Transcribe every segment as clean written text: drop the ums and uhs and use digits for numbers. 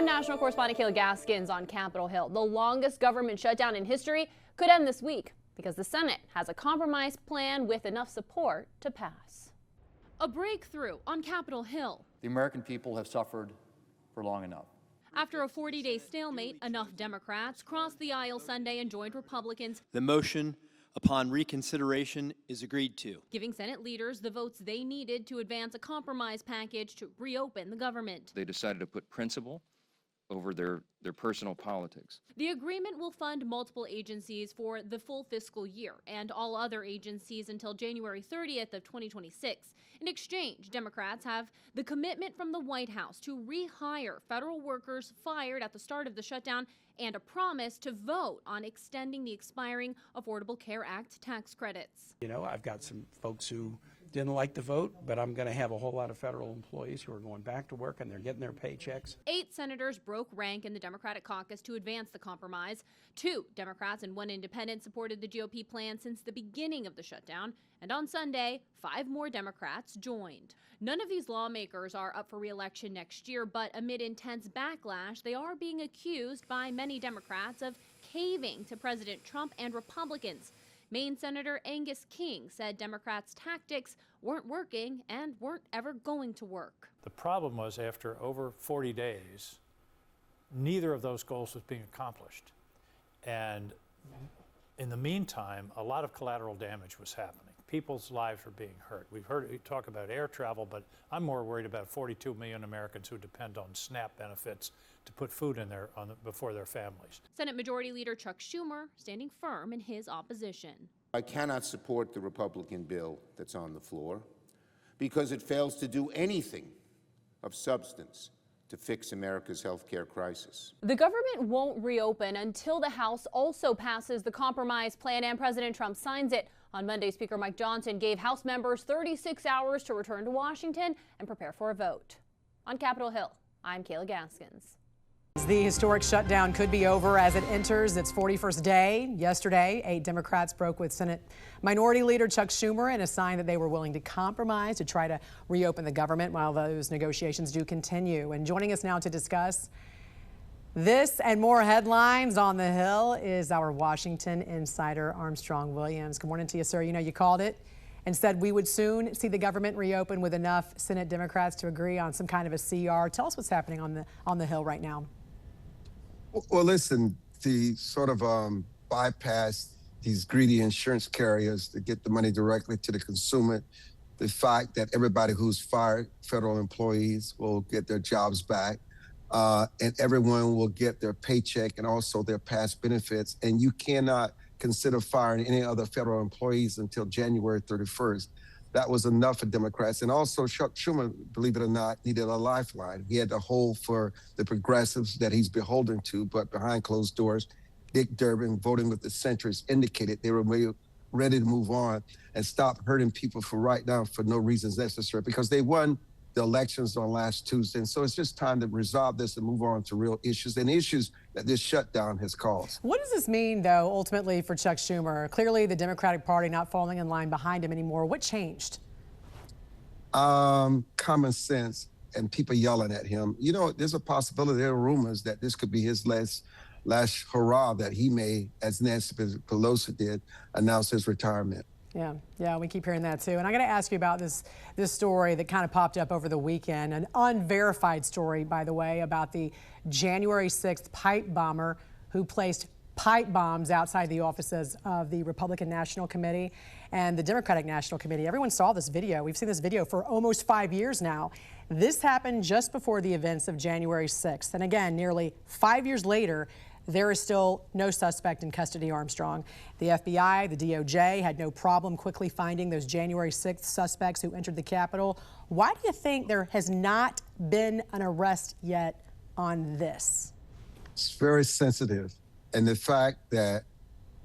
I'm national correspondent Kayla Gaskins on Capitol Hill. The longest government shutdown in history could end this week because the Senate has a compromise plan with enough support to pass. A breakthrough on Capitol Hill. The American people have suffered for long enough. After a 40-day stalemate, enough Democrats crossed the aisle Sunday and joined Republicans. The motion upon reconsideration is agreed to, giving Senate leaders the votes they needed to advance a compromise package to reopen the government. They decided to put principle over their personal politics. The agreement will fund multiple agencies for the full fiscal year and all other agencies until January 30th of 2026. In exchange, Democrats have the commitment from the White House to rehire federal workers fired at the start of the shutdown and a promise to vote on extending the expiring Affordable Care Act tax credits. You know, I've got some folks who didn't like the vote, but I'm going to have a whole lot of federal employees who are going back to work and they're getting their paychecks. 8 senators broke rank in the Democratic caucus to advance the compromise. 2 Democrats and 1 independent supported the GOP plan since the beginning of the shutdown. And on Sunday, 5 more Democrats joined. None of these lawmakers are up for re-election next year, but amid intense backlash, they are being accused by many Democrats of caving to President Trump and Republicans. Maine Senator Angus said Democrats' tactics weren't working and weren't ever going to work. The problem was after over 40 days, neither of those goals was being accomplished. And in the meantime, a lot of collateral damage was happening. People's lives were being hurt. We've heard you talk about air travel, but I'm more worried about 42 million Americans who depend on SNAP benefits to put food in before their families. Senate Majority Leader Chuck Schumer standing firm in his opposition. I cannot support the Republican bill that's on the floor because it fails to do anything of substance to fix America's health care crisis. The government won't reopen until the House also passes the compromise plan and President Trump signs it. On Monday, Speaker Mike Johnson gave House members 36 hours to return to Washington and prepare for a vote. On Capitol Hill, I'm Kayla Gaskins. The historic shutdown could be over as it enters its 41st day. Yesterday, 8 Democrats broke with Senate Minority Leader Chuck Schumer in a sign that they were willing to compromise to try to reopen the government while those negotiations do continue. And joining us now to discuss this and more headlines on the Hill is our Washington insider, Armstrong Williams. Good morning to you, sir. You know, you called it and said we would soon see the government reopen with enough Senate Democrats to agree on some kind of a CR. Tell us what's happening on the Hill right now. Well, listen, the sort of bypass these greedy insurance carriers to get the money directly to the consumer, the fact that everybody who's fired, federal employees, will get their jobs back, and everyone will get their paycheck and also their past benefits. And you cannot consider firing any other federal employees until January 31st. That was enough for Democrats. And also Chuck Schumer, believe it or not, needed a lifeline. He had to hold for the progressives that he's beholden to, but behind closed doors, Dick Durbin, voting with the centrists, indicated they were ready to move on and stop hurting people for right now for no reasons necessary, because they won the elections on last Tuesday. And so it's just time to resolve this and move on to real issues and issues that this shutdown has caused. What does this mean, though, ultimately for Chuck Schumer? Clearly the Democratic Party not falling in line behind him anymore. What changed? Common sense and people yelling at him. You know, there's a possibility, there are rumors that this could be his last hurrah that he may, as Nancy Pelosi did, announce his retirement. Yeah, we keep hearing that too. And I got to ask you about this story that kind of popped up over the weekend, an unverified story, by the way, about the January 6th pipe bomber who placed pipe bombs outside the offices of the Republican National Committee and the Democratic National Committee. Everyone saw this video. We've seen this video for almost 5 years now. This happened just before the events of January 6th. And again, nearly 5 years later, there is still no suspect in custody, Armstrong. The FBI, the DOJ had no problem quickly finding those January 6th suspects who entered the Capitol. Why do you think there has not been an arrest yet on this? It's very sensitive. And the fact that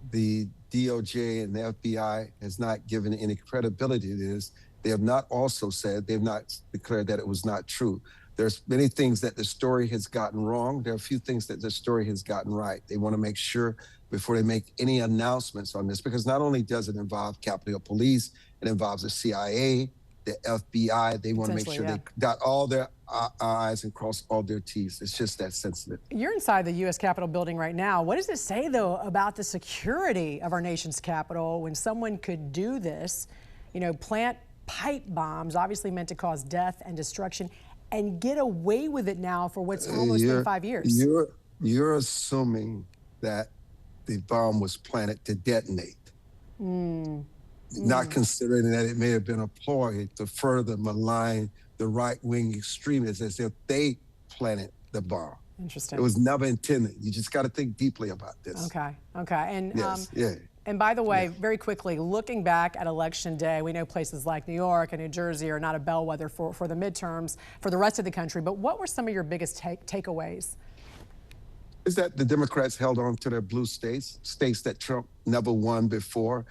the DOJ and the FBI has not given any credibility to this, they have not also said, they've not declared that it was not true. There's many things that the story has gotten wrong. There are a few things that the story has gotten right. They want to make sure before they make any announcements on this, because not only does it involve Capitol Police, it involves the CIA, the FBI. They want to make sure Potentially, they dot all their I's and cross all their T's. It's just that sensitive. You're inside the U.S. Capitol building right now. What does it say, though, about the security of our nation's capital when someone could do this, you know, plant pipe bombs, obviously meant to cause death and destruction, and get away with it now for what's almost been 5 years? You're assuming that the bomb was planted to detonate. Not considering that it may have been a ploy to further malign the right-wing extremists as if they planted the bomb. Interesting. It was never intended. You just got to think deeply about this. Okay. And Yes, yeah. And by the way, very quickly, looking back at Election Day, we know places like New York and New Jersey are not a bellwether for the midterms for the rest of the country. But what were some of your biggest takeaways? Is that the Democrats held on to their blue states that Trump never won before.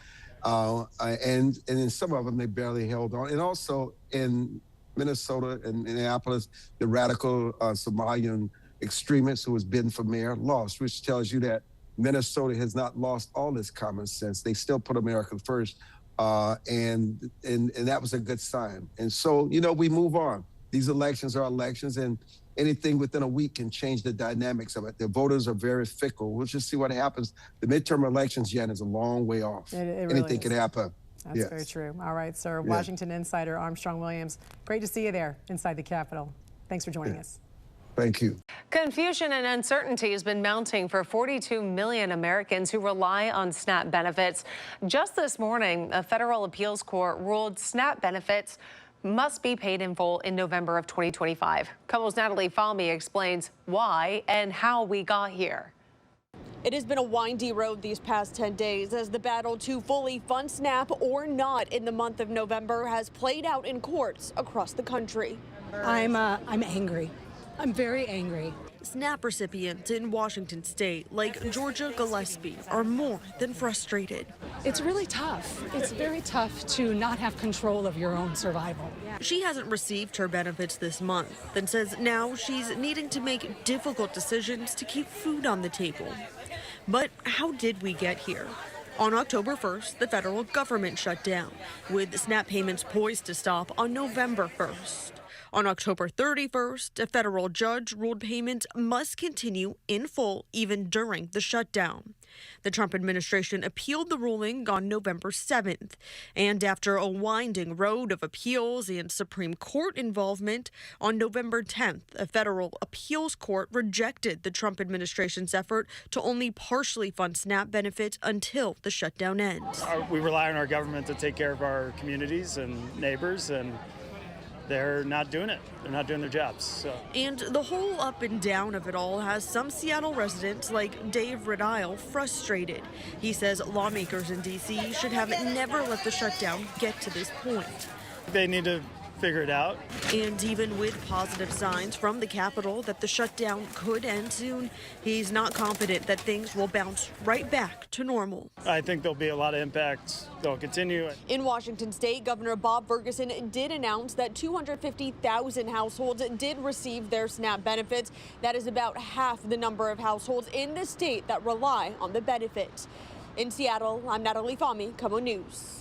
And in some of them, they barely held on. And also in Minnesota and Minneapolis, the radical Somalian extremist who has been for mayor lost, which tells you that Minnesota has not lost all its common sense. They still put America first. And that was a good sign. And so, you know, we move on. These elections are elections, and anything within a week can change the dynamics of it. The voters are very fickle. We'll just see what happens. The midterm elections, Jan, is a long way off. Anything can happen. That's very true. All right, sir. Washington insider Armstrong Williams. Great to see you there inside the Capitol. Thanks for joining us. Thank you. Confusion and uncertainty has been mounting for 42 million Americans who rely on SNAP benefits. Just this morning, a federal appeals court ruled SNAP benefits must be paid in full in November of 2025. KOMO's Natalie Fahmy explains why and how we got here. It has been a windy road these past 10 days as the battle to fully fund SNAP or not in the month of November has played out in courts across the country. I'm angry. I'm very angry. SNAP recipients in Washington state, like Georgia Gillespie, are more than frustrated. It's really tough. It's very tough to not have control of your own survival. She hasn't received her benefits this month and says now she's needing to make difficult decisions to keep food on the table. But how did we get here? On October 1st, the federal government shut down, with SNAP payments poised to stop on November 1st. On October 31st, a federal judge ruled payments must continue in full even during the shutdown. The Trump administration appealed the ruling on November 7th. And after a winding road of appeals and Supreme Court involvement, on November 10th, a federal appeals court rejected the Trump administration's effort to only partially fund SNAP benefits until the shutdown ends. We rely on our government to take care of our communities and neighbors, and they're not doing it. They're not doing their jobs. So. And the whole up and down of it all has some Seattle residents like Dave Redile frustrated. He says lawmakers in D.C. should have never let the shutdown get to this point. They need to figure it out. And even with positive signs from the Capitol that the shutdown could end soon, he's not confident that things will bounce right back to normal. I think there'll be a lot of impacts. They'll continue. In Washington state, Governor Bob Ferguson did announce that 250,000 households did receive their SNAP benefits. That is about half the number of households in the state that rely on the benefit. In Seattle, I'm Natalie Fahmy, KOMO News.